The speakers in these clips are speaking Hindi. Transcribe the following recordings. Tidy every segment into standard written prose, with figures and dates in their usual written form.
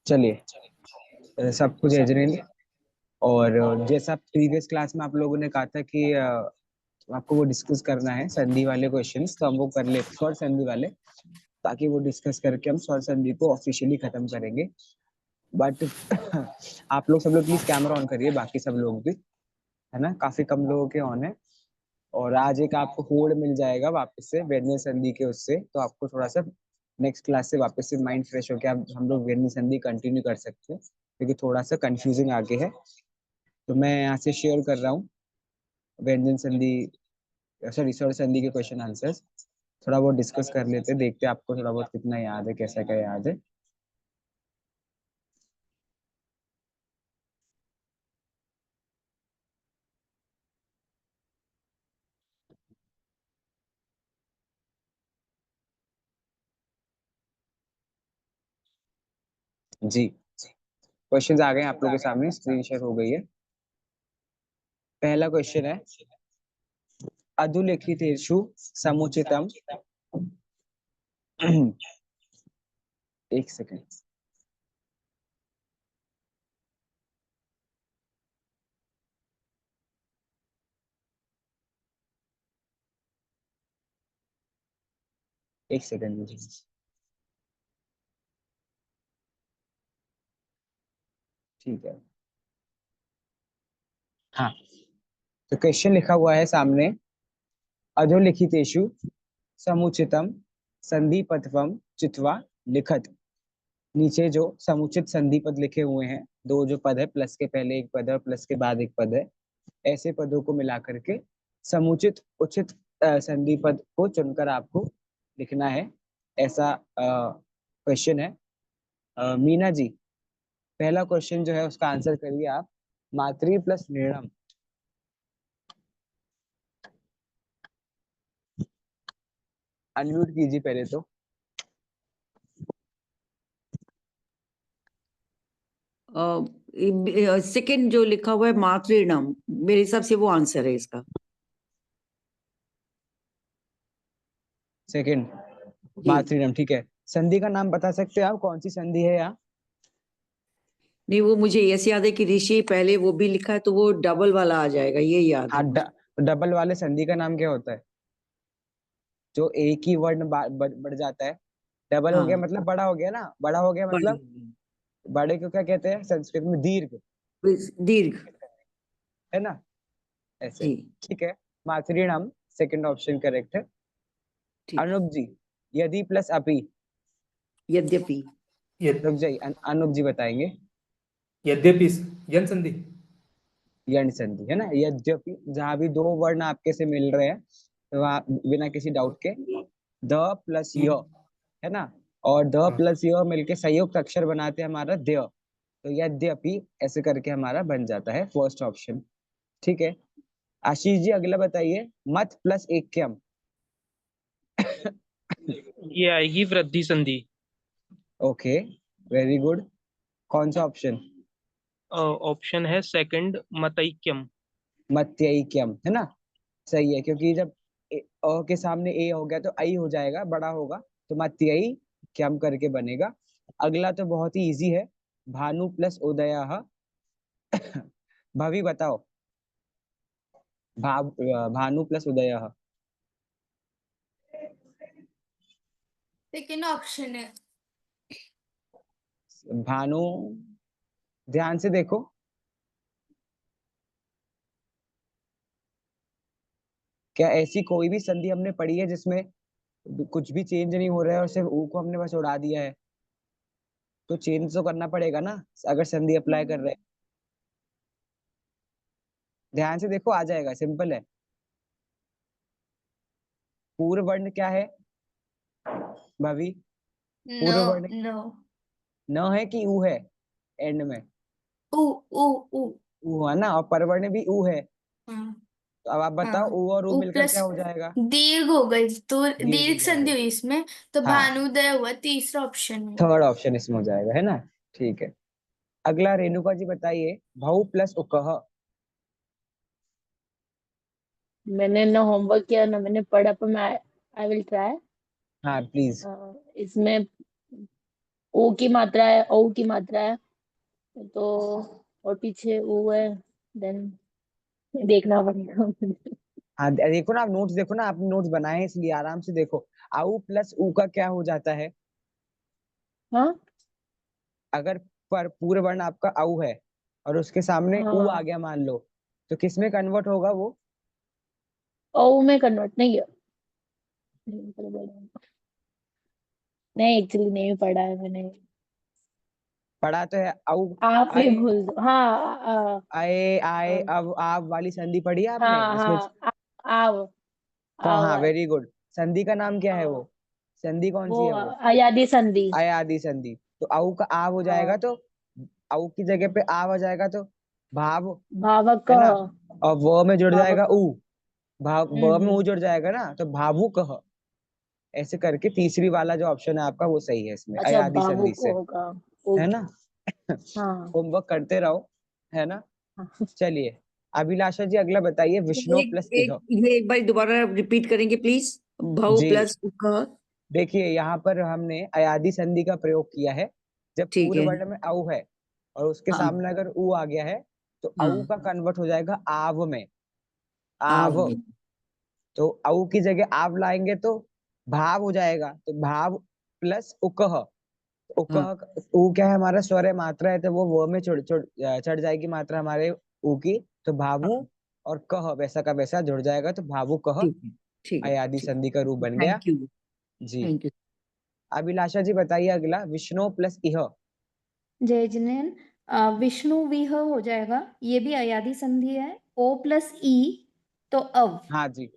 चलिए, सब कुछ एजरेंज। और जैसा प्रीवियस क्लास में आप लोगों ने कहा था कि आपको वो डिस्कस करना है संधि वाले क्वेश्चंस, तो हम वो कर लेते स्वर संधि वाले, ताकि वो डिस्कस करके हम स्वर संधि को ऑफिशियली खत्म करेंगे। बट आप लोग सब लोग प्लीज कैमरा ऑन करिए, बाकी सब लोग भी, है ना, काफी कम लोगों के ऑन है। और आज एक आपको कोड मिल जाएगा वापस से व्यंजन संधि के उससे, तो आपको थोड़ा सा नेक्स्ट क्लास से वापस से माइंड फ्रेश होकर आप हम लोग व्यंजन संधि कंटिन्यू कर सकते हैं, क्योंकि थोड़ा सा कंफ्यूजिंग आगे है। तो मैं यहाँ से शेयर कर रहा हूँ व्यंजन संधि, सॉरी स्वर संधि के क्वेश्चन आंसर्स। थोड़ा बहुत डिस्कस कर लेते हैं, देखते हैं आपको थोड़ा बहुत कितना याद है, कैसा क्या याद है। जी, क्वेश्चंस आ गए हैं आप लोगों के सामने, स्क्रीन शेयर हो गई है। पहला क्वेश्चन है, अधुलिखितेषु समुचितम एक सेकेंड। एक सेकेंड मुझे, ठीक है। हाँ, तो क्वेश्चन लिखा हुआ है सामने, अधोलिखितेषु समुचितम संधि पदम चित्वा लिखत। नीचे जो समुचित संधि पद लिखे हुए हैं, दो जो पद है, प्लस के पहले एक पद है और प्लस के बाद एक पद है, ऐसे पदों को मिला करके समुचित उचित संधि पद को चुनकर आपको लिखना है। ऐसा क्वेश्चन है। मीना जी, पहला क्वेश्चन जो है उसका आंसर करिए आप, मातृ प्लस निर्णम। अनम्यूट कीजिए पहले तो। सेकंड जो लिखा हुआ है मातृणाम, मेरे हिसाब से वो आंसर है इसका। सेकंड जी मातृनम, ठीक है। संधि का नाम बता सकते हैं आप, कौन सी संधि है यहाँ? नहीं, वो मुझे ऐसे याद है कि ऋषि पहले वो भी लिखा है, तो वो डबल वाला आ जाएगा, ये याद हाँ, है मुझे। डबल वाले संधि का नाम क्या होता है? जो एक ही वर्ण बढ़ जाता है। डबल हो गया हाँ, मतलब बड़ा हो गया ना, बड़ा हो गया बड़ा मतलब बड़े को क्या कहते हैं संस्कृत में? दीर्घ, दीर्घ। है ना, ऐसे। जी ठीक है, मातृणाम सेकंड ऑप्शन करेक्ट है। ठीक। अनुप जी, यदि प्लस अपि। यद्यपि। रुक जाइए, अनुप जी बताएंगे। यद्यपि यन संधि। यण संधि है ना, यद्यपि जहां भी दो वर्ण आपके से मिल रहे हैं, तो वहाँ बिना किसी डाउट के द प्लस य, है ना, और द हाँ। प्लस य मिलके संयुक्त अक्षर बनाते हैं हमारा द्य, तो यद्यपि ऐसे करके हमारा बन जाता है फर्स्ट ऑप्शन। ठीक है, आशीष जी अगला बताइए, मत प्लस एक्यम। ये आएगी वृद्धि संधि। Okay, very good. कौन सा ऑप्शन? ऑप्शन है सेकंड मतैक्यम। मत्यैक्यम, है ना, सही है, क्योंकि जब अ के सामने ए हो गया तो आई हो जाएगा, बड़ा होगा, तो मत्यई क्यम करके बनेगा। अगला तो बहुत ही इजी है, भानु प्लस उदयः। भाभी बताओ, भानु प्लस उदयः। सेकेंड ऑप्शन है। भानु, ध्यान से देखो, क्या ऐसी कोई भी संधि हमने पढ़ी है जिसमें कुछ भी चेंज नहीं हो रहा है और सिर्फ ऊ को हमने बस उड़ा दिया है? तो चेंज तो करना पड़ेगा ना, अगर संधि अप्लाई कर रहे हैं। ध्यान से देखो, आ जाएगा, सिंपल है। पूर्व वर्ण क्या है भाभी? नो पूर्व वर्ण नो। न है कि ऊ है एंड में? उ उ उ। ऊ है ना, और परवर्ण भी ऊ है। हाँ तो अब आप बताओ, हाँ। ऊ और ऊ उ मिलकर प्लस क्या हो जाएगा? दीर्घ हो गई तो दीर्घ हो दीर्घ संधि जाएगा। हुई इसमें, तो हाँ, भानुदय हुआ तीसरा ऑप्शन है। थर्ड ऑप्शन इसमें हो जाएगा, है ना। ठीक है, अगला रेणुका जी बताइए, भऊ प्लस उकह। मैंने ना होमवर्क किया ना मैंने पढ़ा, पर मैं आई विल ट्राई। हाँ प्लीज। इसमें ओ की मात्रा है, ओ की मात्रा है, तो और पीछे ओ है, देन देखना पड़ेगा मुझे। हाँ देखो ना, आप नोट्स देखो ना, आपने नोट्स बनाए हैं इसलिए आराम से देखो। आउ प्लस ऊ का क्या हो जाता है? हाँ अगर पर पूर्ण वर्ण आपका आउ है और उसके सामने ऊ आ हाँ, गया मान लो, तो किस में कन्वर्ट होगा वो? ओ में कन्वर्ट नहीं है। नहीं, एक्चुअली नहीं पढ़ा है मैंने। पढ़ा तो है आउ। आप ही आए भूल दो। हाँ आए आए, आ, अब आप वाली संधि पढ़ी है आपने हाँ जिसमें हाँ, आओ कौन? आओ हाँ है। Very good. संधि का नाम क्या है वो? संधि कौन वो सी है वो? अयादी संधि। अयादि संधि। तो आउ का आ हो जाएगा, हाँ, तो आउ की जगह पे आ हो जाएगा, तो भाव, भावक। है ना? और व में जुड़ जाएगा भावक। ऊ, भाव व में ऊ हम्म। जुड़ जाएगा ना, तो भावुक। ऐसे करके तीसरी वाला जो ऑप्शन है आपका वो सही है इसमें, अच्छा, अयादि संधि भावुक से, होगा। है ओके। ना? हाँ होमवर्क करते रहो, है ना? हाँ। चलिए, अभिलाषा जी अगला बताइए, विष्णु एक प्लस इह। एक ये एक बार दोबारा रिपीट करेंगे प्लीज। भाव जी प्लस उका। देखिए, यहाँ पर हमने अयादि संधि का प्रयोग किया है। जब ठीक पूर्ण है। वर्ण में औ है और उसके हाँ सामने अगर ऊ आ गया है, तो औ हाँ। का कन्वर्ट हो जाएगा आव में। आव आव। में। तो औ की जगह आव लाएंगे तो भाव हो जाएगा, तो भाव प्लस उकह। हाँ उकह, ऊ क्या है हमारा स्वर है, मात्रा है, तो वो व में चढ़ जाएगी मात्रा हमारे ऊ की, तो भावु। हाँ। और कह वैसा का वैसा जुड़ जाएगा, तो भावु कह। ठीक है ठीक है अयादि ठीक। संधि का रूप बन गया। Thank you. Ji, thank you. Abhilasha ji बताइए अगला, विष्णु प्लस इह। जय जिनेन। विष्णु विह हो जाएगा, ये भी अयादि संधि है। ओ प्लस ई, तो अव। हाँ जी,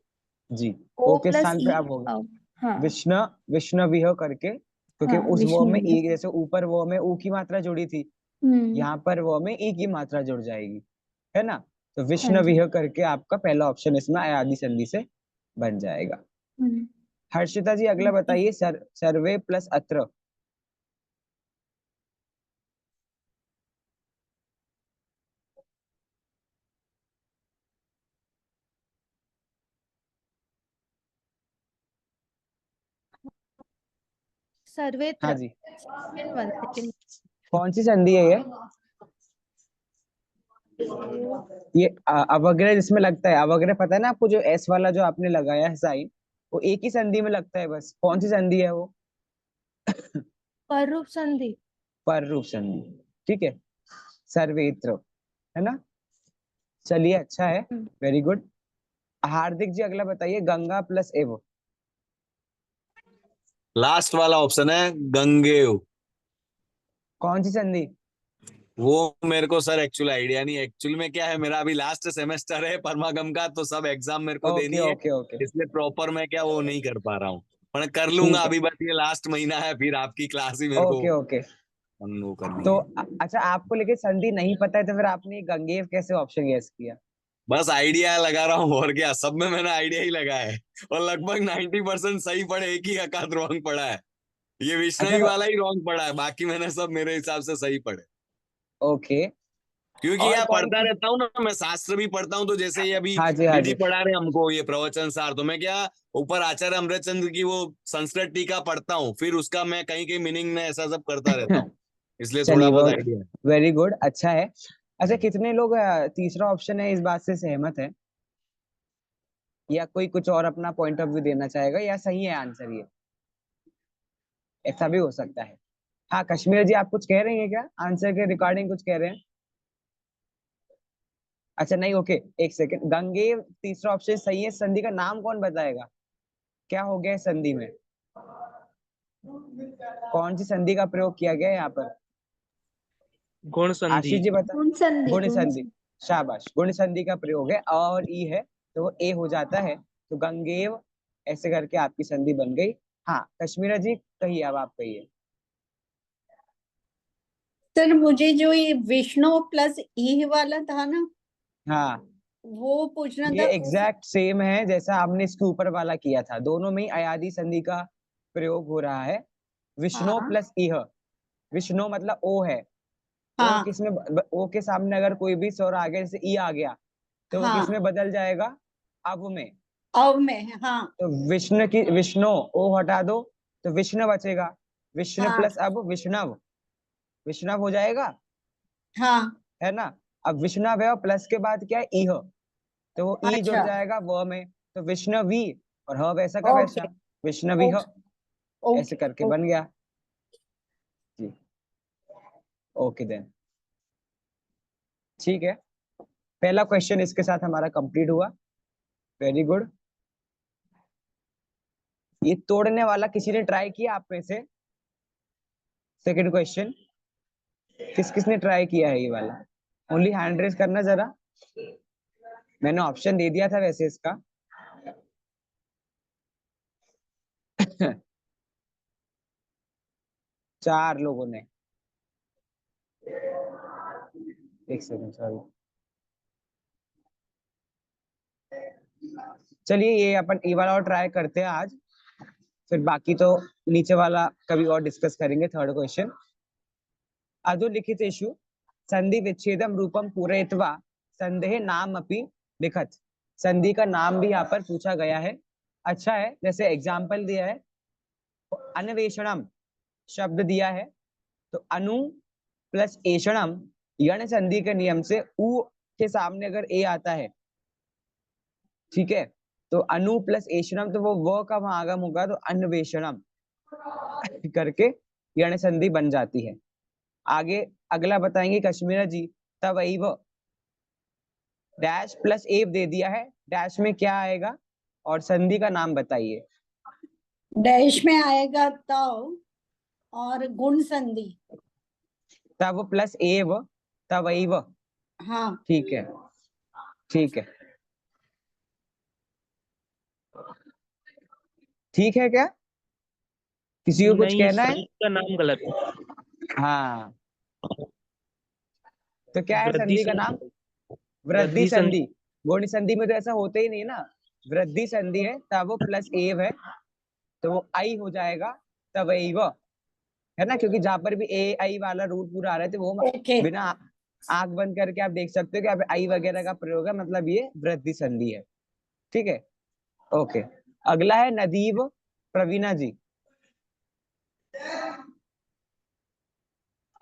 जी। ओ ओ के प्लस स्थान ई, पे अब होगा अव। हाँ विष्णु, विष्णु करके, क्योंकि हाँ, उस वो विष्णु में ई, विह। जैसे ऊपर वो में ऊ की मात्रा जुड़ी थी, हम्म। यहाँ पर वो में ई की मात्रा जुड़ जाएगी, है ना? तो हाँ जी। विष्णु करके आपका पहला ऑप्शन इसमें अयादि संधि से बन जाएगा। हम्म। हर्षिता जी अगला बताइए, सर्वे प्लस अत्र। हाँ सर्वेत्र। जी, 1 सेकेंड। कौन सी संधि है ये? ये अवग्रह जिसमें लगता है, अवग्रह पता है ना आपको, जो एस वाला जो आपने लगाया है साइन, वो एक ही संधि में लगता है बस। कौन सी संधि है वो? पररूप संधि। पर रूप संधि, ठीक है। सर्वेत्र, है ना? चलिए, अच्छा है, हम्म। Very good. हार्दिक जी अगला बताइए, गंगा प्लस एव। लास्ट वाला ऑप्शन है गंगेव। कौन सी संधि? वो मेरे को सर एक्चुअल आइडिया नहीं। एक्चुअल में क्या है, मेरा अभी लास्ट सेमेस्टर है परमागम का, तो सब एग्जाम मेरे को ओके देनी है, ओके ओके, इसलिए प्रॉपर मैं क्या वो नहीं कर पा रहा हूँ। पर कर लूंगा, ठीक है, अभी बस ये लास्ट महीना है, फिर आपकी क्लास ही मेरे को ओके ओके। वो करनी तो है। अच्छा, आपको लेकिन संधि नहीं पता है, तो फिर आपने गंगेव कैसे ऑप्शन गैस किया? बस आइडिया लगा रहा हूँ, और क्या, सब में मैंने आइडिया ही लगाया है, और लगभग 90% सही पड़े, एक ही अकाध रॉन्ग पड़ा है। ये अच्छा विष्णु तो वाला ही रॉन्ग पड़ा है, बाकी मैंने सब मेरे हिसाब से सही पड़े। ओके, क्योंकि और यार कौन पढ़ता कौन? रहता हूँ ना, मैं शास्त्र भी पढ़ता हूँ, तो जैसे ये अभी हाँ जी, हाँ दीदी जी। पढ़ा रहे हमको ये प्रवचन सार, तो मैं क्या ऊपर आचार्य अमृतचंद्र की वो संस्कृत टीका पढ़ता हूँ, फिर उसका मैं कहीं कहीं मीनिंग में ऐसा सब करता रहता हूँ, इसलिए थोड़ा चलिए, बहुत बहुत आइडिया है। वेरी गुड, अच्छा है। अच्छा, कितने लोग तीसरा ऑप्शन है इस बात से सहमत है, या कोई कुछ और अपना पॉइंट ऑफ व्यू देना चाहेगा, या सही है आंसर ये? ऐसा भी हो सकता है। हाँ, कश्मीर जी आप कुछ कह रही हैं क्या, आंसर के रिकॉर्डिंग कुछ कह रहे हैं? अच्छा नहीं, ओके, एक सेकंड। गंगेव तीसरा ऑप्शन सही है, संधि का नाम कौन बताएगा? क्या हो गया है संधि में? कौन सी संधि का प्रयोग किया गया है यहाँ पर? गुण संधि। आशीष जी बता। गुण संधि, गुण गुण संधि, संधि। शाबाश, गुण संधि का प्रयोग है, और ई है तो वो ए हो जाता है, तो गंगेव ऐसे करके आपकी संधि बन गई। हाँ, कश्मीरा जी कहिए, अब आप कहिए। सर मुझे जो ये विष्णु प्लस ई वाला था ना, हाँ, वो पूछना ये था उस। एग्जैक्ट सेम है जैसा हमने इसके ऊपर वाला किया था, दोनों में ही अयादि संधि का प्रयोग हो रहा है। विष्णु हाँ प्लस इह। विष्णु मतलब ओ है, ओ हाँ किसमें ओ के सामने अगर कोई भी स्वर आ गया, जैसे ई आ गया, तो वो हाँ, किसमें बदल जाएगा? अब में। अव में है, हाँ तो विष्णु की, विष्णु ओ हटा दो, तो विष्णु बचेगा। विष्णु हाँ। प्लस अब विष्णव, विष्णव हो जाएगा, हाँ है ना। अब विष्णव है और प्लस के बाद क्या है, इह, तो वो ई जुड़ अच्छा जाएगा व में, तो विष्णवी, और ह वैसा का वैसा, ओके विष्णवी ह, ओके ऐसे करके बन गया जी। ओके देन, ठीक है, पहला क्वेश्चन इसके साथ हमारा कंप्लीट हुआ। Very good. ये तोड़ने वाला किसी ने ट्राई किया आप में से? सेकंड क्वेश्चन किस किसने ट्राई किया है ये वाला? ओनली हैंड रेज करना जरा, मैंने ऑप्शन दे दिया था वैसे इसका। 4 लोगों ने, एक सेकंड सॉरी। चलिए ये अपन ये वाला और ट्राई करते हैं आज, फिर बाकी तो नीचे वाला कभी और डिस्कस करेंगे। थर्ड क्वेश्चन, अधोलिखितेषु संधि विच्छेदम रूपम पूरयित्वा संदेह नाम अपि लिखत। संधि का नाम भी यहाँ पर पूछा गया है। अच्छा है, जैसे एग्जाम्पल दिया है, अन्वेषणम शब्द दिया है, तो अनु प्लस एषणम, यण संधि के नियम से उ के सामने अगर ए आता है, ठीक है, तो अनु प्लस एषणम, तो वो व का वहां आगम होगा, तो अन्वेषणम करके यण संधि बन जाती है। आगे अगला बताएंगे कश्मीरा जी, तवैव डैश प्लस एव दे दिया है, डैश में क्या आएगा और संधि का नाम बताइए। डैश में आएगा तव और गुण संधि। तव प्लस एव, तवैव, हाँ ठीक है, ठीक है, ठीक है क्या? किसी को कुछ नहीं, कहना है? संधि का नाम गलत है। हाँ, तो क्या है वृद्धि संधि का नाम? संधि। वृद्धि वृद्धि संधि। संधि। गुण संधि में तो ऐसा होता ही नहीं ना, वृद्धि संधि है, तब वो प्लस एव है, तो वो आई हो जाएगा, तवैव, है ना, क्योंकि जहां पर भी ए आई वाला रूल पूरा आ रहा है, तो वो ओके बिना आंख बंद करके आप देख सकते हो कि आप आई वगैरह का प्रयोग है, मतलब ये वृद्धि संधि है, ठीक है। ओके, अगला है नदीव, प्रवीणा जी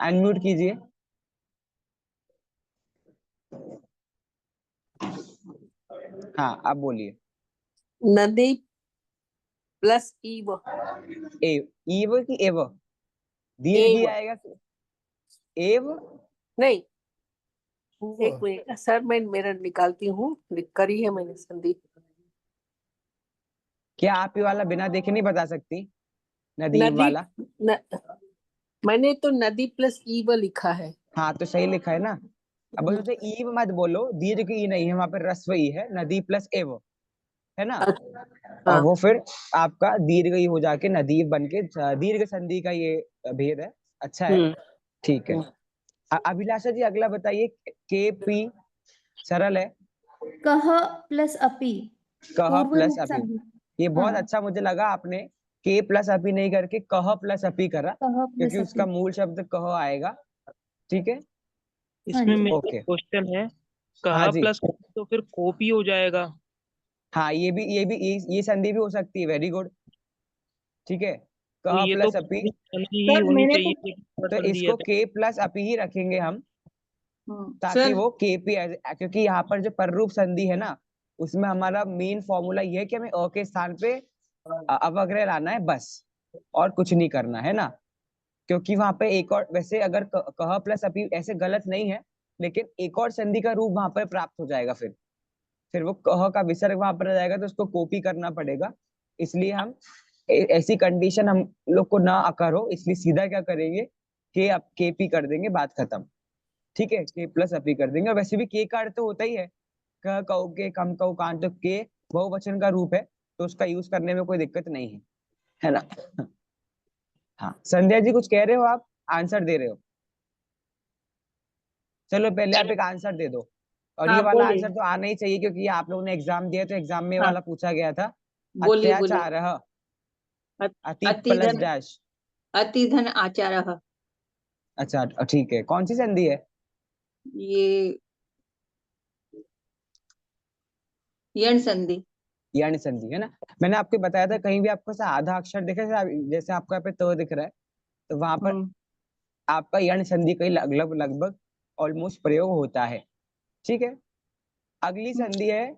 अनम्यूट कीजिए। हाँ, आप बोलिए। नदी प्लस ईव। ईव की एव? दीर्घ ही एव आएगा, एव। नहीं, एक मिनट सर, मैं मेरा निकालती हूँ, लिख करी है मैंने संधि। क्या आप ये वाला बिना देखे नहीं बता सकती, नदीव नदी वाला? मैंने तो नदी प्लस ईव लिखा है। हाँ, तो सही लिखा है ना। अब जैसे ईव मत बोलो, दीर्घ ई नहीं है वहां पर, रस्व ई है, नदी प्लस एव, है ना, और हाँ वो फिर आपका दीर्घ ई हो जाके नदीव बन के दीर्घ संधि का ये भेद है। अच्छा है, ठीक है। अभिलाषा जी अगला बताइए, के पी सरल है, कह प्लस अपि, कह पूर्व प्लस रूप अपि, संधि। ये बहुत हाँ, अच्छा मुझे लगा, आपने के प्लस अपि नहीं करके कह प्लस अपि करा, कह क्योंकि प्लस उसका अपि। मूल शब्द कह आएगा, ठीक है। हाँ इसमें जी। मेरा ओके, क्वेश्चन है, हाँ कहा जी, प्लस तो फिर कॉपी हो जाएगा। हाँ ये संधि भी हो सकती है, वेरी गुड, ठीक है, तो कह ये तो प्लस अपि, संधि ही सर होनी मैंने चाहिए, तो लेकिन थोड़ा तो संधि है इसको तो। के प्लस अपि ही रखेंगे हम, ताकि सर वो केपी, क्योंकि यहाँ पर जो पररूप संधि है ना, उसमें हमारा मेन फॉर्मूला ये है कि हमें अ के स्थान पे अवग्रह लाना है बस, और कुछ नहीं करना है ना, क्योंकि वहां पे एक और, वैसे अगर कह प्लस अपि ऐसे गलत नहीं है, लेकिन एक और संधि का रूप वहां पर प्राप्त हो जाएगा, फिर वो कह का विसर्ग वहां पर आ जाएगा, तो उसको कॉपी करना पड़ेगा। इसलिए हम ऐसी कंडीशन हम लोग को ना अकर हो, इसलिए सीधा क्या करेंगे, के अब के पी कर देंगे, बात खत्म, ठीक है, के प्लस अपी कर देंगे। और वैसे भी के का अर्थ तो होता ही है, क कऊ के कम कऊ कान, तो के बहुवचन का रूप है, तो उसका यूज करने में कोई दिक्कत नहीं है ना। हाँ, संध्या जी कुछ कह रहे हो आप, आंसर दे रहे हो? चलो पहले आप एक आंसर दे दो, और ये हाँ वाला बोलिए। आंसर तो आना ही चाहिए, क्योंकि ये आप लोगों ने एग्जाम दिया, तो एग्जाम में ये हाँ वाला पूछा गया था। बोलिए बोलिए। अत्याचार, अति प्लस अतिधन डैश। अतिधन आचारः। अच्छा, ठीक है, कौन सी संधि है? ये यण संधि। यण संधि है ना। मैंने आपको बताया था, कहीं भी आपको ऐसा आधा अक्षर दिखे, जैसे आपको यहाँ पे तो दिख रहा है, तो वहां पर आपका यण संधि का ही लगभग लगभग ऑलमोस्ट प्रयोग होता है। ठीक है, अगली संधि है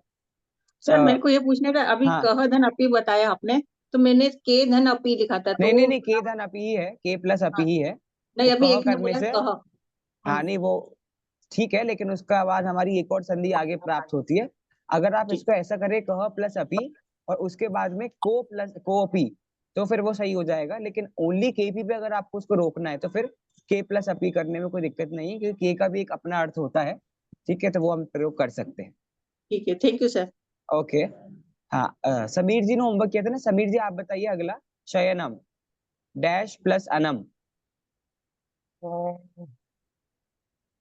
सर मेरे को ये पूछने का, अभी हाँ। कह धन अपी बताया आपने, तो मैंने के धन अपी लिखा था, तो नहीं, के धन अपी ही है, के प्लस अपी ही है। नहीं, तो अभी कह एक ने करने बोला से कह। हाँ नहीं वो ठीक है, लेकिन उसका बाद हमारी एक और संधि आगे प्राप्त होती है। अगर आप इसको ऐसा करें कह प्लस अपी और उसके बाद में को प्लस को अपी, तो फिर वो सही हो जाएगा। लेकिन ओनली के पी पे अगर आपको उसको रोकना है तो फिर के प्लस अपी करने में कोई दिक्कत नहीं है, क्योंकि के का भी एक अपना अर्थ होता है। ठीक है, तो वो हम प्रयोग कर सकते हैं। ठीक है, थैंक यू सर। ओके हाँ, समीर जी ने होमवर्क किया था ना। समीर जी आप बताइए अगला, शयनम डैश प्लस अनम।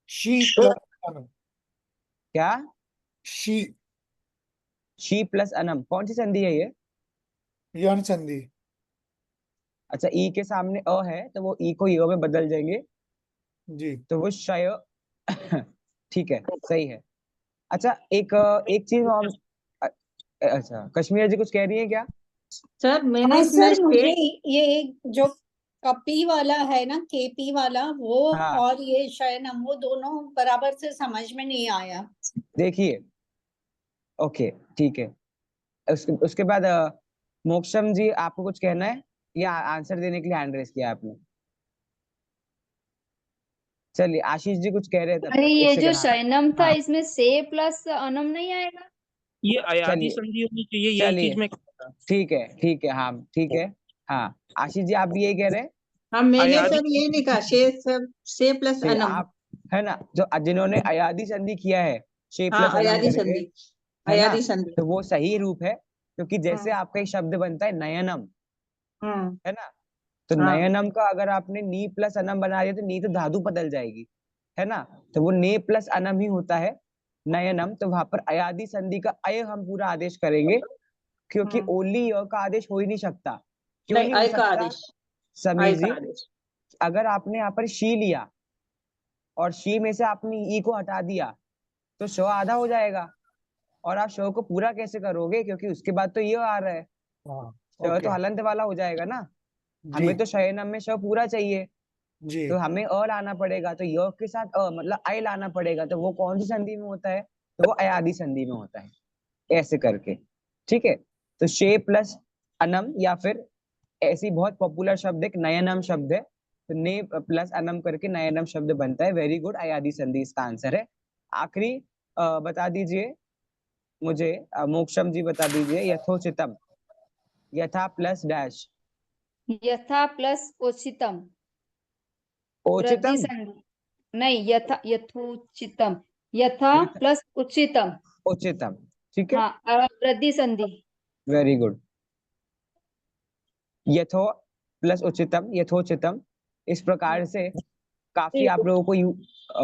शी प्लस अनम। क्या? शी, शी प्लस अनम, कौन सी संधि है ये? यण संधि। अच्छा, ई के सामने अ है तो वो ई को य में बदल जाएंगे, जी। तो वो शय ठीक है, सही है। अच्छा एक चीज हम अच्छा कश्मीर जी कुछ कह रही है क्या? सर मैंने हाँ इसमें सर, मुझे स्टेट, ये जो कपी वाला है ना, केपी वाला, वो हाँ और ये शयनम, वो दोनों बराबर से समझ में नहीं आया। देखिए, ओके ठीक है। उसके बाद मोक्षम जी आपको कुछ कहना है या आंसर देने के लिए हैंड रेस किया आपने? चलिए आशीष जी कुछ कह रहे थे, तब अरे तक एक ये जो सेकंड। हाँ शयनम था हाँ इसमें से प्लस अनम नहीं आएगा? ये अयादी चलिए संधि होनी चाहिए, यही चलिए चीज मैं कह रहा था। ठीक है हाँ ठीक है। हाँ आशीष जी आप भी यही कह रहे हैं? हाँ मैंने अयादी सर ये लिखा, से प्लस चलिए अनम। आप, है ना, जो जिन्होंने अयादी संधि किया है शे हाँ प्लस अनम अयादी करके, संधि, है ना, अयादी संधि। तो वो सही रूप है। क्योंकि जैसे हाँ आपका एक शब्द बनता है नयनम, हाँ है ना, तो हाँ नयनम का अगर आपने नी प्लस अनम बना दिया तो नी तो धातु बदल जाएगी, है ना, तो वो ने प्लस अनम ही होता है नयनम। तो वहां पर अयादी संधि का अय हम पूरा आदेश करेंगे, क्योंकि हाँ। ओनली य का आदेश हो ही नहीं सकता। क्यों नहीं, नहीं हो आय का सकता आदेश, समीर आय का जी? आदेश। अगर आपने यहाँ पर शी लिया और शी में से आपने ई को हटा दिया तो शो आधा हो जाएगा, और आप शो को पूरा कैसे करोगे, क्योंकि उसके बाद तो ये आ रहा है, हाँ शो तो ओके। हलंत वाला हो जाएगा ना। जी हमें तो शयनम में शो पूरा चाहिए, जी। तो हमें अ लाना पड़ेगा, तो य के साथ मतलब अय लाना पड़ेगा। तो वो कौन सी संधि में होता है? तो वो अयादी संधि में होता है, ऐसे करके। ठीक है, तो शे प्लस अनम, या फिर ऐसी बहुत पॉपुलर शब्द एक नयनम शब्द है, तो ने प्लस अनम करके नयनम शब्द बनता है। वेरी गुड, अयादी संधि इसका आंसर है। आखिरी बता दीजिए मुझे, मोक्षम जी बता दीजिए, यथोचितम, यथा प्लस डैश। यथा प्लस उचितम, वृद्धि ओचितम, संधि। नहीं, यथा यथोचितम, यथा यथ प्लस उचितम। उचितम, ठीक है, हाँ, वृद्धि संधि। Very good. यथो प्लस उचितम, यथोचितम, इस प्रकार से काफी आप लोगों को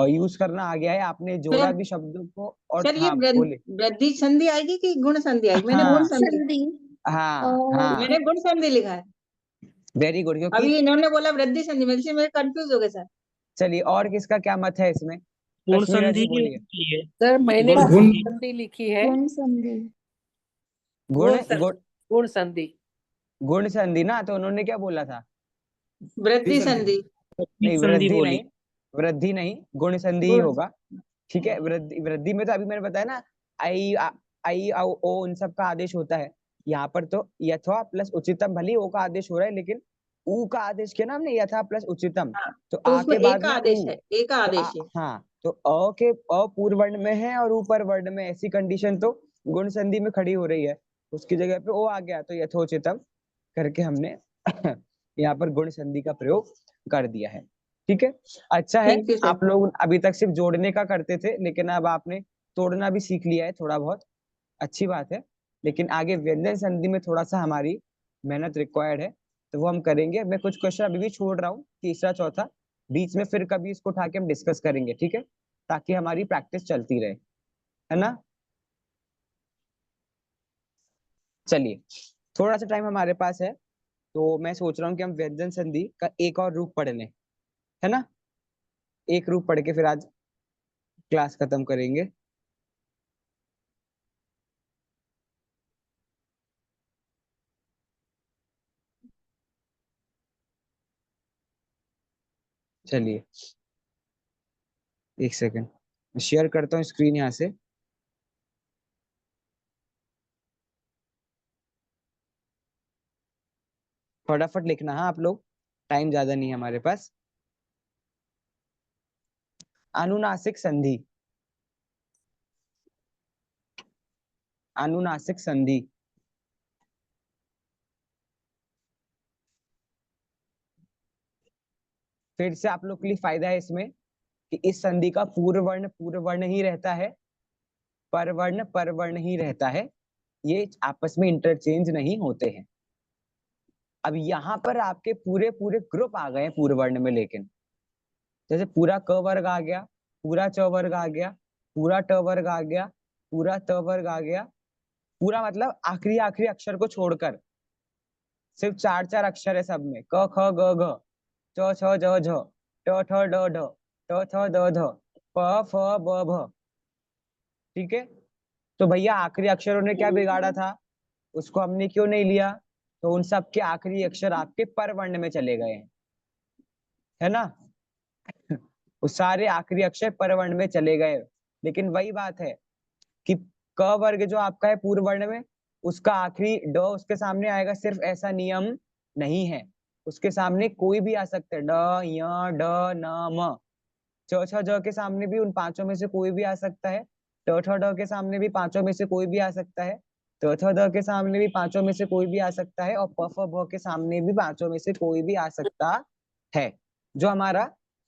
यूज करना आ गया है। आपने जोड़ा सर, भी शब्दों को, और सर ये हाँ बोले। वृद्धि संधि आएगी कि गुण संधि आएगी? मैंने गुण हाँ संधि, संधि हाँ और हाँ, मैंने गुण संधि लिखा है। Very good. क्योंकि अभी इन्होंने बोला वृद्धि संधि, मेरे से मैं कंफ्यूज हो गए सर। चलिए, और किसका क्या मत है इसमें? गुण कश्मीरा संधि जी ही बोलिए। होनी चाहिए। सर मैंने गुण गुण संधि। संधि लिखी है, गुण संधि। गुण गुण गुण गुण संधि, गुण संधि ना, तो उन्होंने क्या बोला था? वृद्धि संधि, नहीं संधि वृद्धि बोली। नहीं, वृद्धि नहीं, गुण संधि ही गुण। होगा। ठीक है, वृद्धि वृद्धि में तो अभी मैंने बताया ना, आई आई ओ इन सब का आदेश होता है। यहाँ पर तो यथा प्लस उचितम, भले ही ओ का आदेश हो रहा है, लेकिन ऊ का आदेश किया ना हमने, यथा प्लस उचितम, हाँ, तो तो आ उसमें के एक बाद का में आदेश ऊ, है, एक का तो आदेश है। हाँ, तो अ के अ पूर्व वर्ण में है और ऊपर वर्ण में, ऐसी कंडीशन तो गुण संधि में खड़ी हो रही है। उसकी जगह पे ओ आ गया, तो यथोचितम करके हमने यहाँ पर गुण संधि का प्रयोग कर दिया है। ठीक है, अच्छा है। Thank you sir. आप लोग अभी तक सिर्फ जोड़ने का करते थे, लेकिन अब आपने तोड़ना भी सीख लिया है थोड़ा बहुत, अच्छी बात है। लेकिन आगे व्यंजन संधि में थोड़ा सा हमारी मेहनत रिक्वायर्ड है, तो वो हम करेंगे। मैं कुछ क्वेश्चन अभी भी छोड़ रहा हूँ, तीसरा चौथा, बीच में फिर कभी इसको उठा के हम डिस्कस करेंगे, ठीक है, ताकि हमारी प्रैक्टिस चलती रहे, है ना। चलिए, थोड़ा सा टाइम हमारे पास है, तो मैं सोच रहा हूँ कि हम व्यंजन संधि का एक और रूप पढ़ लें, है ना। एक रूप पढ़ के फिर आज क्लास खत्म करेंगे। चलिए एक सेकंड, शेयर करता हूँ स्क्रीन यहाँ से। फटाफट लिखना, हाँ आप लोग, टाइम ज्यादा नहीं है हमारे पास। अनुनासिक संधि, अनुनासिक संधि। फिर से आप लोग के लिए फायदा है इसमें कि इस संधि का पूर्व वर्ण ही रहता है, पर वर्ण ही रहता है, ये आपस में इंटरचेंज नहीं होते हैं। अब यहाँ पर आपके पूरे पूरे ग्रुप आ गए हैं पूर्व वर्ण में, लेकिन जैसे पूरा क वर्ग आ गया, पूरा च वर्ग आ गया, पूरा ट वर्ग आ गया, पूरा त वर्ग आ गया, पूरा मतलब आखिरी आखिरी अक्षर को छोड़कर सिर्फ 4 अक्षर है सब में, क ख ग घ, च छ ज झ, ट ठ ड ढ, ट थ द ध, प फ ब भ। ठीक है, तो भैया आखिरी अक्षरों ने क्या बिगाड़ा था, उसको हमने क्यों नहीं लिया, तो उन सब के आखिरी अक्षर आपके पर वर्ण में चले गए हैं, है ना। वो सारे आखिरी अक्षर पर वर्ण में चले गए। लेकिन वही बात है कि क वर्ग जो आपका है पूर्व वर्ण में, उसका आखिरी ड उसके सामने आएगा, सिर्फ ऐसा नियम नहीं है, उसके सामने कोई भी आ सकता है, ड य ड न म। च छ ज के सामने भी उन पांचों में से कोई भी आ सकता है, ट ठ ड के सामने भी पांचों में से कोई भी आ सकता है, त थ द के सामने भी पांचों में से कोई भी आ सकता है, और प फ भ के सामने भी पांचों में से कोई भी आ सकता है। जो हमारा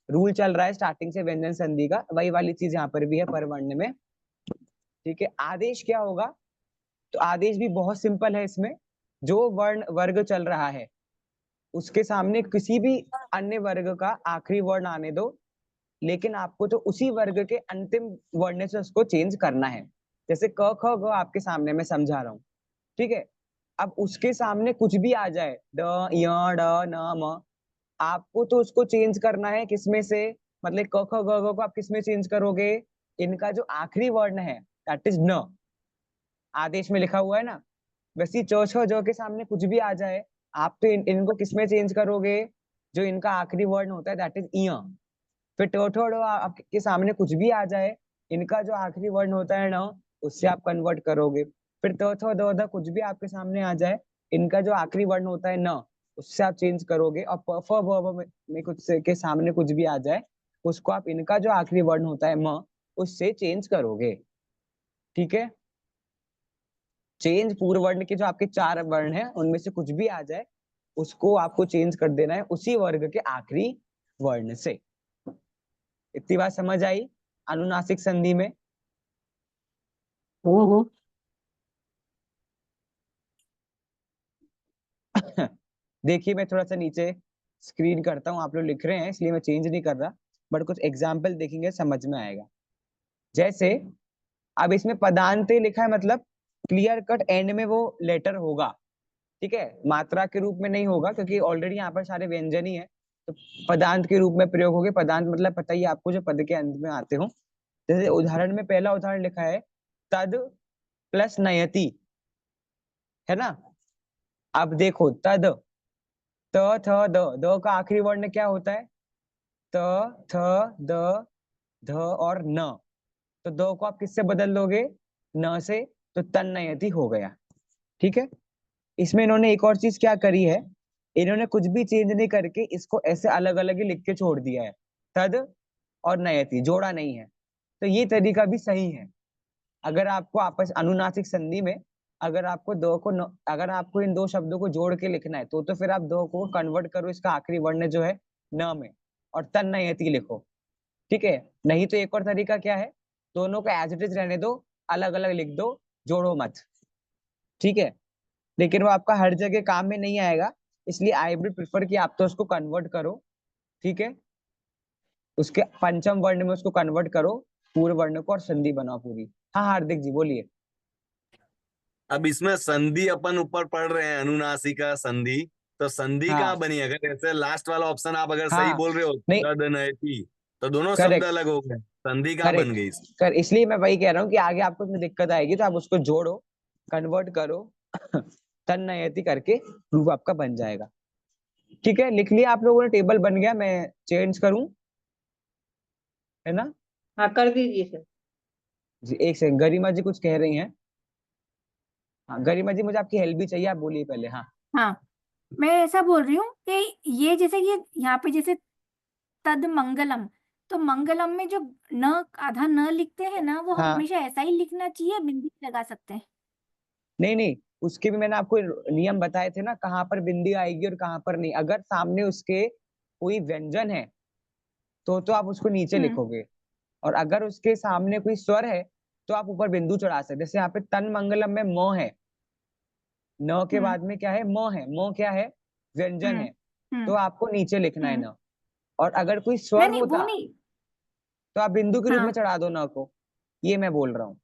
रूल चल रहा है स्टार्टिंग से व्यंजन संधि का, वही वाली चीज यहाँ पर भी है पर वर्ण में। ठीक है, आदेश क्या होगा, तो आदेश भी बहुत सिंपल है इसमें, जो वर्ण वर्ग चल रहा है उसके सामने किसी भी अन्य वर्ग का आखिरी वर्ण आने दो, लेकिन आपको तो उसी वर्ग के अंतिम वर्ण से उसको चेंज करना है। जैसे क ख ग आपके सामने मैं समझा रहा हूँ, ठीक है, अब उसके सामने कुछ भी आ जाए, ड य ड न म, आपको तो उसको चेंज करना है किसमें से, मतलब क ख ग घ को आप किसमें चेंज करोगे, इनका जो आखिरी वर्ण है दैट इज न, आदेश में लिखा हुआ है ना। वैसे च छ ज के सामने कुछ भी आ जाए, आप तो इनको किसमें चेंज करोगे, जो इनका आखिरी वर्ण होता है दैट इज इ। फिर ट ठ ड आपके सामने कुछ भी आ जाए, इनका जो आखिरी वर्ण होता है न, उससे आप कन्वर्ट करोगे। फिर त थ द ध कुछ भी आपके सामने आ जाए, इनका जो आखिरी वर्ण होता है न, उससे आप चेंज करोगे। और प फ ब भ में कुछ के सामने कुछ भी आ जाए, उसको आप इनका जो आखिरी वर्ण होता है म, उससे चेंज करोगे। ठीक है, चेंज पूर्व वर्ण के जो आपके 4 वर्ण हैं उनमें से कुछ भी आ जाए, उसको आपको चेंज कर देना है उसी वर्ग के आखिरी वर्ण से। इतनी बात समझ आई अनुनासिक संधि में। देखिए मैं थोड़ा सा नीचे स्क्रीन करता हूँ, आप लोग लिख रहे हैं इसलिए मैं चेंज नहीं कर रहा, बट कुछ एग्जाम्पल देखेंगे समझ में आएगा। जैसे अब इसमें पदांत लिखा है, मतलब क्लियर कट एंड में वो लेटर होगा, ठीक है, मात्रा के रूप में नहीं होगा, क्योंकि ऑलरेडी यहाँ पर सारे व्यंजन ही है, तो पदांत के रूप में प्रयोग होंगे। पदांत मतलब पता ही आपको, जो पद के अंत में आते हो। जैसे उदाहरण में पहला उदाहरण लिखा है तद प्लस नयति, है ना। अब देखो तद, त थ द का आखिरी वर्ण क्या होता है, त थ द ध और न, तो द को आप किससे बदल दोगे, न से, तो तन्नयति हो गया। ठीक है, इसमें इन्होंने एक और चीज क्या करी है, इन्होंने कुछ भी चेंज नहीं करके इसको ऐसे अलग अलग ही लिख के छोड़ दिया है, तद और नयति, जोड़ा नहीं है। तो ये तरीका भी सही है। अगर आपको आपस अनुनासिक संधि में अगर आपको दो को अगर आपको इन दो शब्दों को जोड़ के लिखना है, तो फिर आप दो को कन्वर्ट करो इसका आखिरी वर्ण जो है न में, और तन्नयति लिखो। ठीक है, नहीं तो एक और तरीका क्या है, दोनों को एज इट इज रहने दो, अलग अलग लिख दो, जोड़ो मत। ठीक है, लेकिन वो आपका हर जगह काम में नहीं आएगा, इसलिए आई वुड प्रिफर कि आप तो उसको कन्वर्ट करो। ठीक है, उसके पंचम वर्ण में उसको कन्वर्ट करो पूर्व वर्ण को, और संधि बनाओ पूरी। हाँ हार्दिक जी बोलिए। अब इसमें संधि अपन ऊपर पढ़ रहे हैं, अनुनासिका संधि, तो संधि हाँ। कहाँ बनी, अगर ऐसे लास्ट वाला ऑप्शन आप अगर हाँ, सही बोल रहे हो, नहीं, तदनयति, तो दोनों शब्द करेक्ट अलग हो गए, संधि कहाँ बन गई इसमें? कर, इसलिए मैं वही कह रहा हूँ कि आगे आपको इसमें दिक्कत आएगी, तो आप उसको जोड़ो, कन्वर्ट करो, तन्नयति करके रूप आपका बन जाएगा। ठीक है, लिख लिया आप लोगों ने, टेबल बन गया, मैं चेंज करूं, है ना? हाँ कर दीजिए सर। जी एक सेकंड, गरिमा जी कुछ कह रही हैं। हाँ गरिमा जी, मुझे आपकी हेल्प भी चाहिए, आप बोलिए पहले। हाँ हाँ, मैं ऐसा बोल रही हूँ कि ये जैसे ये यहाँ पे जैसे तद मंगलम, तो मंगलम में जो न आधा न लिखते हैं ना, वो हाँ, हमेशा ऐसा ही लिखना चाहिए, बिंदी लगा सकते हैं? नहीं नहीं, उसके भी मैंने आपको नियम बताए थे ना, कहाँ पर बिंदी आएगी और कहाँ पर नहीं। अगर सामने उसके कोई व्यंजन है तो आप उसको नीचे लिखोगे, और अगर उसके सामने कोई स्वर है तो आप ऊपर बिंदु चढ़ा सकते। जैसे यहाँ पे तन मंगलम में म है, न के बाद में क्या है, म है, म क्या है, व्यंजन है, तो आपको नीचे लिखना है न। और अगर कोई स्वर नहीं नहीं, वो होता नहीं। तो आप बिंदु के रूप में हाँ, चढ़ा दो न को, ये मैं बोल रहा हूँ।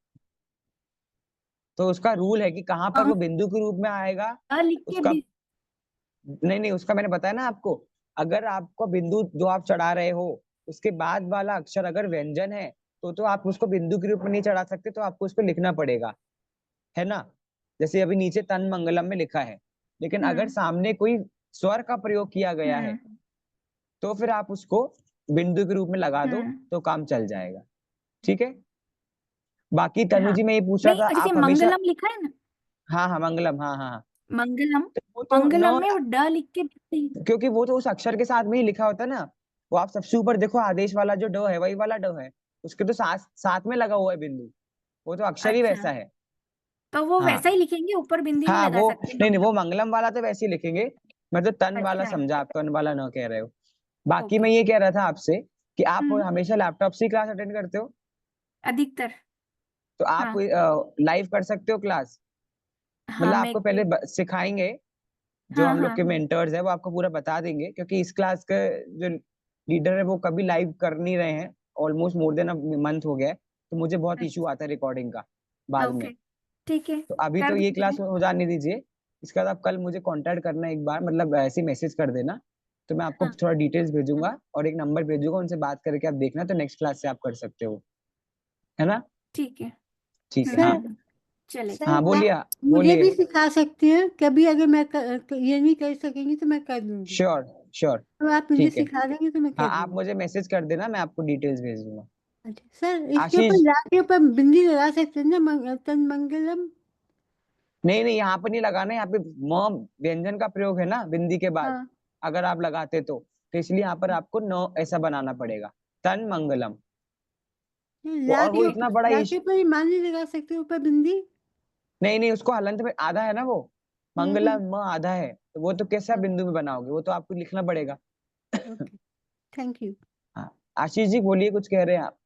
तो उसका रूल है कि कहाँ पर वो बिंदु के रूप में आएगा, लिख के उसका नहीं नहीं, उसका मैंने बताया ना आपको। अगर आपको बिंदु जो आप चढ़ा रहे हो उसके बाद वाला अक्षर अगर व्यंजन है तो आप उसको बिंदु के रूप में नहीं चढ़ा सकते, तो आपको उसको लिखना पड़ेगा, है ना? जैसे अभी नीचे तन मंगलम में लिखा है, लेकिन अगर सामने कोई स्वर का प्रयोग किया गया है तो फिर आप उसको बिंदु के रूप में लगा दो तो काम चल जाएगा। ठीक है, बाकी तनु हाँ, जी मैं ये पूछ रहा था, नहीं जैसे आप हमेशा, मंगलम लिखा है ना, हाँ हाँ मंगलम, हाँ हाँ हाँ, मंगलम, तो वो तो मंगलम न, में वो ड लिख के लिखते हैं। क्योंकि वो तो उस अक्षर के साथ में ही लिखा होता है ना। वो आप सबसे ऊपर देखो, आदेश वाला जो ड है वही वाला ड है, उसके तो साथ साथ में लगा हुआ है बिंदु, वो तो अक्षर ही अच्छा, वैसा है। तो वो हाँ वैसा ही लिखेंगे, ऊपर बिंदी नहीं हाँ, लगा वो सकते नहीं नहीं, वो मंगलम? मंगलम वाला तो वैसे ही लिखेंगे, मैं तो तन वाला अच्छा, समझा, आप तन वाला न कह रहे हो। बाकी ओके। मैं ये कह रहा था आपसे कि आप हमेशा लैपटॉप से क्लास अटेंड करते हो, अधिकतर। तो आप हाँ लाइव कर सकते हो क्लास? हाँ, मतलब मैं आपको पहले सिखाएंगे, जो हाँ हम लोग हाँ, के मेंटर्स है वो आपको पूरा बता देंगे, क्योंकि इस क्लास के जो लीडर है वो कभी लाइव कर नहीं रहे हैं, almost more than a month हो गया है, तो मुझे बहुत इशू आता है रिकॉर्डिंग का बाद में। ओके, ठीक है, तो अभी कर तो ये देंगे। क्लास हो जाने दीजिए, इसके बाद आप कल मुझे कांटेक्ट करना एक बार, मतलब ऐसे मैसेज कर देना, तो मैं आपको हाँ थोड़ा डिटेल्स भेजूंगा और एक नंबर भेजूंगा, उनसे बात करके आप देखना, तो नेक्स्ट क्लास से आप कर सकते हो, है ना? ठीक है। ठीक है, हाँ सर चलेगा। हाँ, सर बोलिए आप मुझे बोलिए। भी सिखा सकते हैं कभी, अगर मैं ये नहीं कर सकेंगी तो मैं कर दूंगी। श्योर श्योर, तो आप मुझे ठीक है। सिखा देंगे तो मैं हाँ, कर आप दूंगी। मुझे मैसेज कर देना, मैं आपको डिटेल्स भेज दूंगा। अच्छा सर, इसके ऊपर आशीष, ला के ऊपर बिंदी लगा सकते हैं ना, तन मंगलम? नहीं नहीं, यहाँ पर नहीं लगाना, यहाँ पे म व्यंजन का प्रयोग है ना बिंदी के बाद, हाँ, अगर आप लगाते तो इसलिए यहाँ पर आपको न ऐसा बनाना पड़ेगा, तन मंगलम। वो और वो इतना बड़ा ला इश के ऊपर ईमान नहीं लगा सकते ऊपर बिंदी? नहीं नहीं, उसको हलंत में आधा है ना, वो हम्म। मंगलम म आधा है, तो वो तो कैसे आप ओके, बिंदु में बनाओगे, वो तो आपको लिखना पड़ेगा। Okay, thank you. हाँ, आशीष जी बोलिए, कुछ कह रहे हैं आप?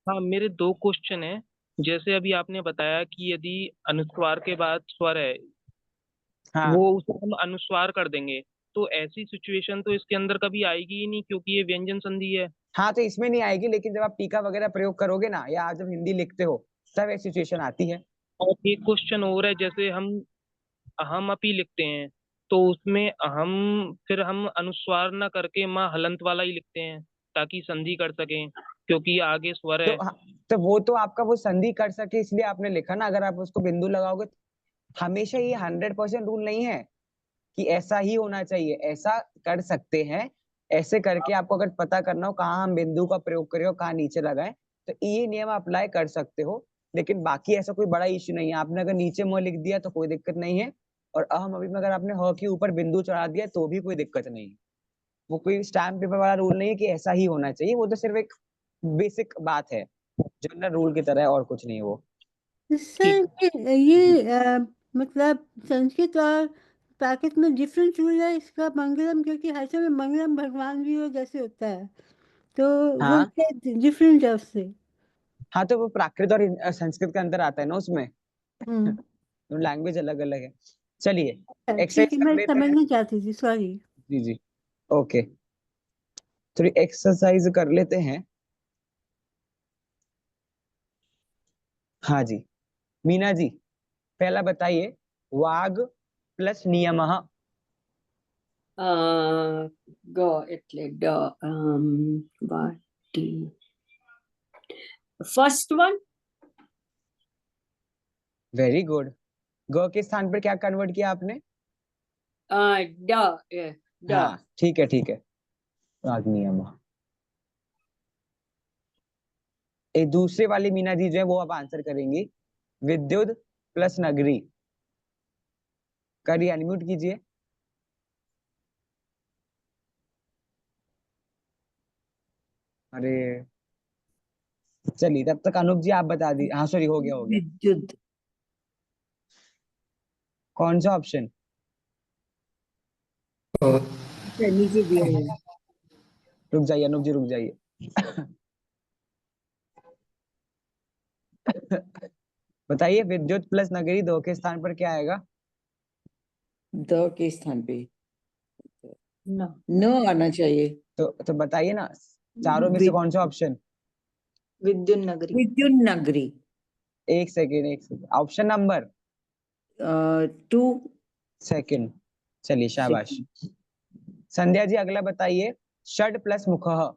हाँ, मेरे दो क्वेश्चन है। जैसे अभी आपने बताया कि यदि अनुस्वार के बाद स्वर है, हाँ वो उसे हम अनुस्वार कर देंगे, तो ऐसी सिचुएशन तो इसके अंदर कभी आएगी ही नहीं, क्योंकि ये व्यंजन संधि है। हाँ, तो इसमें नहीं आएगी, लेकिन जब आप टीका वगैरह प्रयोग करोगे ना, या जब हिंदी लिखते हो तब ऐसी सिचुएशन आती है। और एक क्वेश्चन और है, जैसे हम अपी लिखते हैं, तो उसमें हम अनुस्वार ना करके माँ हलंत वाला ही लिखते हैं, ताकि संधि कर सकें, क्योंकि आगे स्वर तो है। हाँ, तो वो तो आपका वो संधि कर सके इसलिए आपने लिखा ना, अगर आप उसको बिंदु लगाओगे, हमेशा ये 100% रूल नहीं है कि ऐसा ही होना चाहिए, ऐसा कर सकते हैं। ऐसे करके आपको अगर पता करना हो कहाँ हम बिंदु का प्रयोग करें और कहाँ नीचे लगाएं, तो ये नियम अप्लाई कर सकते हो, लेकिन बाकी ऐसा कोई बड़ा इश्यू नहीं है। आपने अगर नीचे म लिख दिया तो कोई दिक्कत नहीं है, और अहम अभी में अगर आपने ह के ऊपर बिंदु चढ़ा दिया तो भी कोई दिक्कत नहीं है। वो कोई स्टैम्प पेपर वाला रूल नहीं है कि ऐसा ही होना चाहिए, वो तो सिर्फ एक बेसिक बात है, जनरल रूल की तरह है, और कुछ नहीं है वो। सर मतलब संस्कृत और प्राकृत में डिफरेंट रूल है इसका, मंगलम, क्योंकि हर समय मंगलम भगवान भी हो जैसे होता है, तो वो हाँ क्या डिफरेंट है उससे? हाँ, तो वो प्राकृत और संस्कृत के अंदर आता है ना उसमें, हम्म। लैंग्वेज अलग अलग है। चलिए ठीक एक्सरसाइज है, कर मैं लेते हैं। समझना चाहती थी, सॉरी। जी जी, ओके, थोड़ी एक्सरसाइज कर लेते हैं। हाँ जी, मीना जी पहला बताइए, वाग प्लस नियमः। ग એટલે ડ વાટી फर्स्ट वन। Very good. ग के स्थान पर क्या कन्वर्ट किया आपने? ड हाँ ठीक है ठीक है। रागनियम। एक दूसरे वाली मीना जी जो है वो अब आंसर करेंगी। विद्युत प्लस नगरी। करिए, अनम्यूट कीजिए। अरे चलिए, तब तक अनूप जी आप बता दी। हाँ सॉरी, हो गया। विद्युत। कौन सा ऑप्शन? नीचे दिया है। रुक जाइए अनूप जी, रुक जाइए। बताइए, विद्युत प्लस नगरी 2 के स्थान पर क्या आएगा? द के स्थान पे न आना चाहिए। तो बताइए ना, चारों में से कौन सा ऑप्शन? विद्युत नगरी। विद्युत नगरी। एक सेकेंड। Option number 2 second. चलिए शाबाश। संध्या जी अगला बताइए। षड प्लस मुखः।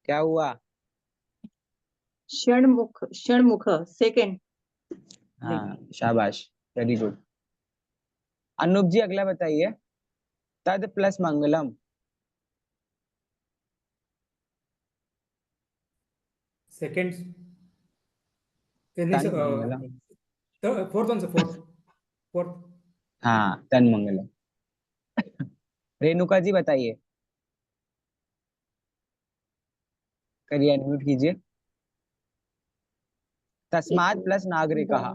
क्या हुआ? षणमुख सेकंड। हाँ शाबाश, वेरी गुड। अनूप जी अगला बताइए। तद प्लस मंगलम। सेकंड। तन मंगलम। Fourth answer, fourth. हाँ, तन मंगलम। रेणुका जी बताइए। करिए, अनम्यूट कीजिए। तस्मात् प्लस नागरिकः।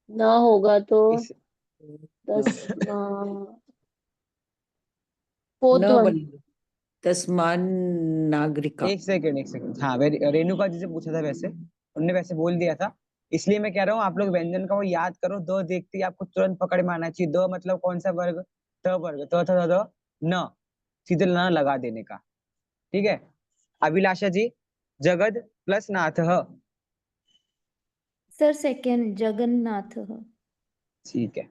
ना होगा तो इस 10 फोर्थ न वन। बनेगा। तस्मान नागरिका। एक सेकेंड। हाँ, रेणुका जी से पूछा था, वैसे उनने वैसे बोल दिया था, इसलिए मैं कह रहा हूँ आप लोग व्यंजन का वो याद करो। दो देखते ही आपको तुरंत पकड़ में आना चाहिए। दो मतलब कौन सा वर्ग? त वर्ग। तो न, सीधे न लगा देने का। ठीक है। अभिलाषा जी। जगद प्लस नाथः। Sir second Jagannath. ठीक है।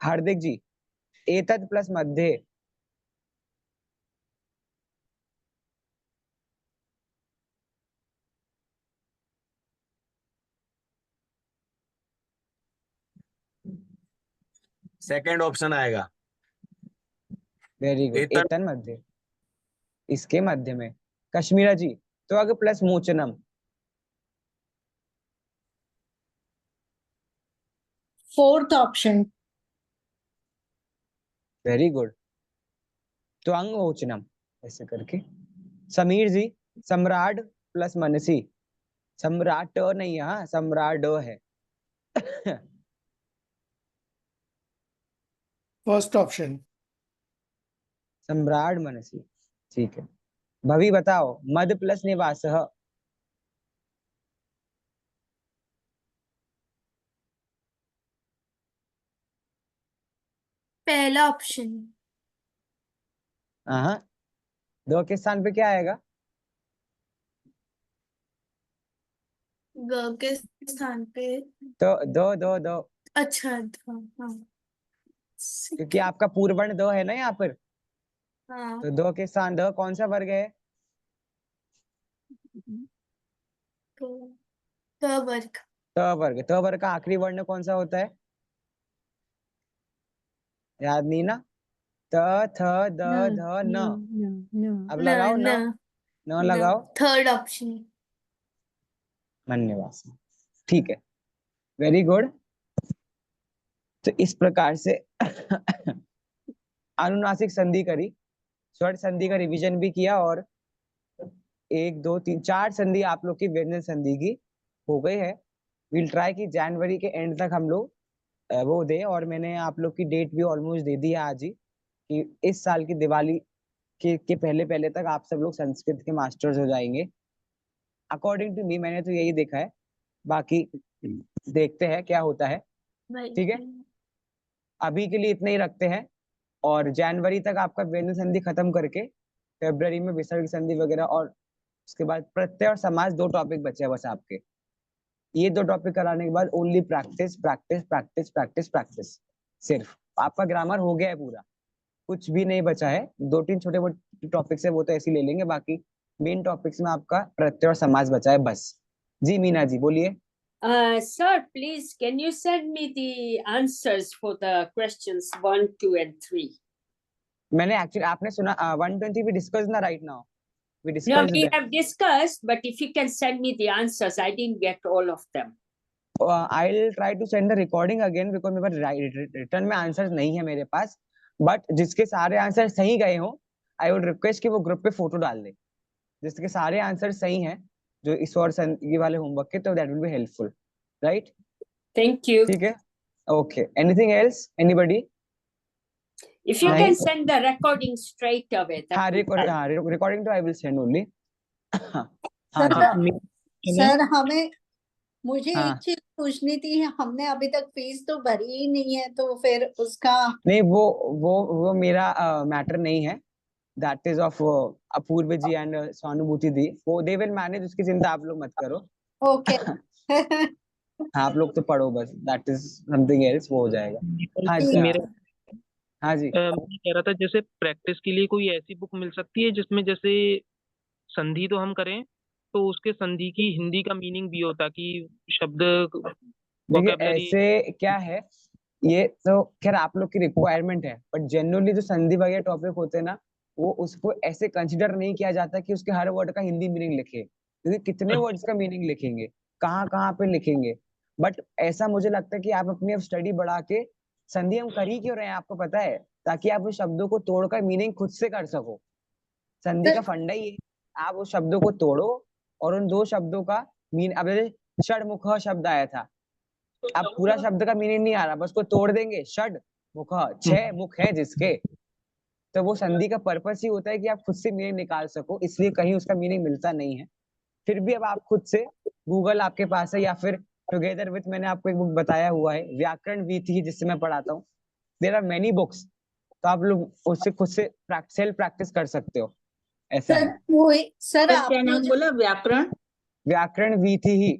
हार्दिक जी। एतद प्लस मध्ये। सेकंड ऑप्शन आएगा। Very good. एतन। एतन मध्य, इसके मध्य में। कश्मीरा जी। तो अगर प्लस मोचनम। Fourth option. Very good. तो अंग मोचनम, ऐसे करके। समीर जी। सम्राट प्लस मनसी। सम्राट नहीं है, हाँ सम्राट है। First option. सम्राट मनसी। ठीक है। भवी बताओ। मद प्लस निवास। पहला ऑप्शन। हाँ, 2 के स्थान पे क्या आएगा? ग के स्थान पे। तो दो। अच्छा हाँ हाँ। क्योंकि आपका पूर्वर्ण दो है ना यहाँ पर। हाँ तो 2 के स्थान दो कौन सा वर्ग है? तो क वर्ग। त वर्ग का आखिरी वर्ण कौन सा होता है? याद नहीं ना? त थ द ध न। अब न लगाओ न न। न न लगाओ। Third option. मन्यवास। ठीक है, वेरी गुड। तो इस प्रकार से अनुनासिक संधि करी, स्वर संधि का रिवीजन भी किया, और 1 2 3 4 संधि आप लोग की व्यंजन संधि की हो गई है। विल ट्राई कि जनवरी के एंड तक हम लोग वो दे। और मैंने आप लोग की डेट भी ऑलमोस्ट दे दी है आज ही, कि इस साल की दिवाली के पहले पहले तक आप सब लोग संस्कृत के मास्टर्स हो जाएंगे। अकॉर्डिंग टू मी, मैंने तो यही देखा है। बाकी देखते हैं क्या होता है। ठीक है, अभी के लिए इतना ही रखते हैं। और जनवरी तक आपका व्यंजन संधि खत्म करके फेब्रुवरी में विसर्ग संधि वगैरह और उसके बाद प्रत्यय और समास 2 टॉपिक बचे हैं बस आपके। ये 2 टॉपिक कराने के बाद only practice practice practice practice practice, सिर्फ आपका ग्रामर हो गया है पूरा, कुछ भी नहीं बचा है। 2-3 छोटे मोटे टॉपिक्स है वो तो ऐसे ही ले लेंगे, बाकी मेन टॉपिक्स में आपका प्रत्यय और समास बचा है बस। जी मीना जी बोलिए। Sir, please, can you send me the answers for the questions 1, 2, and 3? मैंने एक्चुअली, आपने सुना 120 we discussed ना right now, we No, discussed we that. have discussed, but if you can send me the answers, I didn't get all of them. I'll try to send the recording again because मेरे पास रिटर्न में आंसर्स नहीं है मेरे पास, बट जिसके सारे आंसर सही गए हो आई वुड रिक्वेस्ट कि वो ग्रुप पे फोटो डाल दे, जिसके सारे आंसर सही हैं जो इस और ये वाले होमवर्क के, तो that will be helpful, right? Thank you. ठीक है, okay. Anything else, anybody? If you can send the recording straight away. that हाँ, would help. रिकॉर्डिंग तो आई विल सेंड ओनली। हाँ सर हमें मुझे हाँ। एक चीज पूछनी थी, हमने अभी तक फीस तो भरी ही नहीं है, तो फिर उसका नहीं, वो मेरा मैटर नहीं है, that is of Apurva ji and Swanubhuti di, वो दे विल मैनेज, उसकी चिंता आप लोग मत करो। ओके। आप लोग तो पढ़ो बस, दैट इज समथिंग एल्स, वो हो जाएगा। हाँ जी, मेरे हाँ जी। मैं कह रहा था जैसे प्रैक्टिस के लिए कोई ऐसी बुक मिल सकती है जिसमें जैसे संधि तो हम करें तो उसके संधि की हिंदी का मीनिंग भी हो, ताकि शब्द देखिए vocabulary- ऐसे क्या है, ये तो खैर आप लोग की रिक्वायरमेंट है, बट जनरली जो संधि वगैरह टॉपिक होते हैं ना, वो उसको ऐसे कंसिडर नहीं किया जाता कि उसके हर वर्ड का हिंदी मीनिंग लिखे, क्योंकि कितने वर्ड्स का मीनिंग लिखेंगे, कहाँ कहाँ पे लिखेंगे। बट ऐसा मुझे लगता है कि आप अपनी अब स्टडी बढ़ा के, संधि हम कर ही क्यों रहे हैं आपको पता है, ताकि आप उस शब्दों को तोड़कर मीनिंग खुद से कर सको। संधि का फंडा ही है, आप उस शब्दों को तोड़ो और उन 2 शब्दों का मीन, अब षडमुख शब्द आया था, अब पूरा शब्द का मीनिंग नहीं आ रहा, बस को तोड़ देंगे, षड मुख, 6 मुख है जिसके, तो वो संधि का पर्पस ही होता है कि आप खुद से मीनिंग निकाल सको, इसलिए कहीं उसका मीनिंग मिलता नहीं है। फिर भी अब आप खुद से, गूगल आपके पास है, या फिर टुगेदर विथ, मैंने आपको एक बुक बताया हुआ है व्याकरण वीथी, जिससे मैं पढ़ाता हूँ, देयर आर मेनी बुक्स, तो आप लोग उससे खुद से सेल्फ प्रैक्टिस कर सकते हो, ऐसा है। सर क्या आपने नाम जो बोला? व्याकरण? व्याकरण वीथी ही,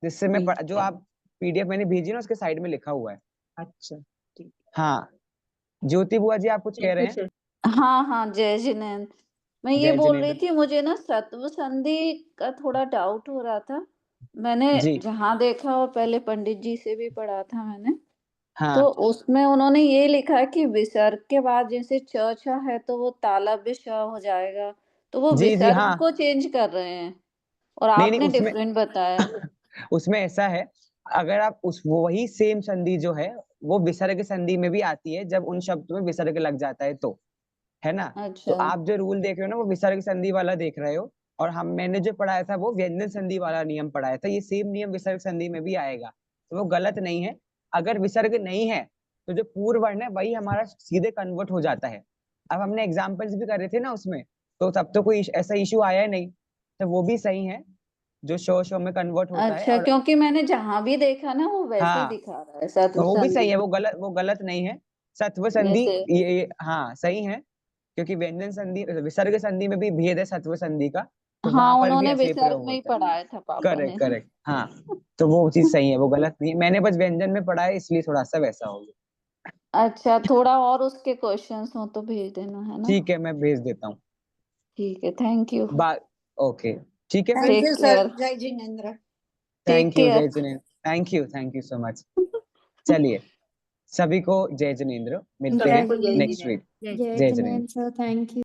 जिससे मैं जो आप पीडीएफ मैंने भेजी ना, उसके साइड में लिखा हुआ है। अच्छा ठीक। हाँ, ज्योति बुआ जी आप कुछ कह रहे हैं? हाँ हाँ, जय जिनेंद्र। मैं ये जय बोल रही जिनेंद्र। थी, मुझे ना सत्व संधि का थोड़ा डाउट हो रहा था। मैंने जी। जहाँ देखा, और पहले पंडित जी से भी पढ़ा था मैंने, हाँ तो उसमें उन्होंने ये लिखा है कि विसर्ग के बाद जैसे च छ है तो वो तालव्य श हो जाएगा, तो वो जी जी, विसर्ग हाँ। को चेंज कर रहे हैं, और नहीं आपने उसमें डिफरेंट बताया। उसमें ऐसा है, अगर आप उस वही सेम संधि जो है वो विसर्ग संधि में भी आती है, जब उन शब्दों में विसर्ग लग जाता है तो, है ना? तो अच्छा आप जो रूल देख रहे हो ना, वो विसर्ग संधि वाला देख रहे हो, और मैंने जो पढ़ाया था वो व्यंजन संधि वाला नियम पढ़ाया था। ये सेम नियम विसर्ग संधि में भी आएगा, तो वो गलत नहीं है। अगर विसर्ग नहीं है तो जो पूर्व वर्ण है वही हमारा सीधे कन्वर्ट हो जाता है। अब हमने एग्जाम्पल्स भी कर रहे थे ना उसमें, तो तब तो कोई ऐसा इशू आया नहीं, तो वो भी सही है जो शो में कन्वर्ट होता है। अच्छा, और क्योंकि मैंने जहाँ भी देखा ना, वो वैसे हाँ, दिखा रहा है सत्व वो भी सही है, संधि। वो गलत नहीं है। सत्व संधि जैसे ये हाँ सही है, क्योंकि व्यंजन संधि, विसर्ग संधि में भी भेद है सत्व संधि का, तो हाँ, वहां पर भी उन्होंने ऐसे ही विसर्ग प्रयोग में ही होता है। पढ़ाया था पापा ने। करेक्ट करेक्ट, हाँ, तो वो चीज सही है, वो गलत नहीं है। मैंने बस व्यंजन में पढ़ा है, इसलिए थोड़ा सा वैसा हो गया। अच्छा, थोड़ा और उसके क्वेश्चंस हो तो भेज देना, है ना? ठीक है, मैं भेज देता हूँ। ठीक है, थैंक यू। ओके, ठीक है फिर। Thank take you sir, care. जय Jinendra. Take thank you care. जय Jinendra, thank you so much. चलिए, सभी को जय जिनेंद्र, मिलते सबको हैं जय नेक्स्ट जिनेंद्र। वीक। जय जय Jinendra Jinendra. Sir, thank you.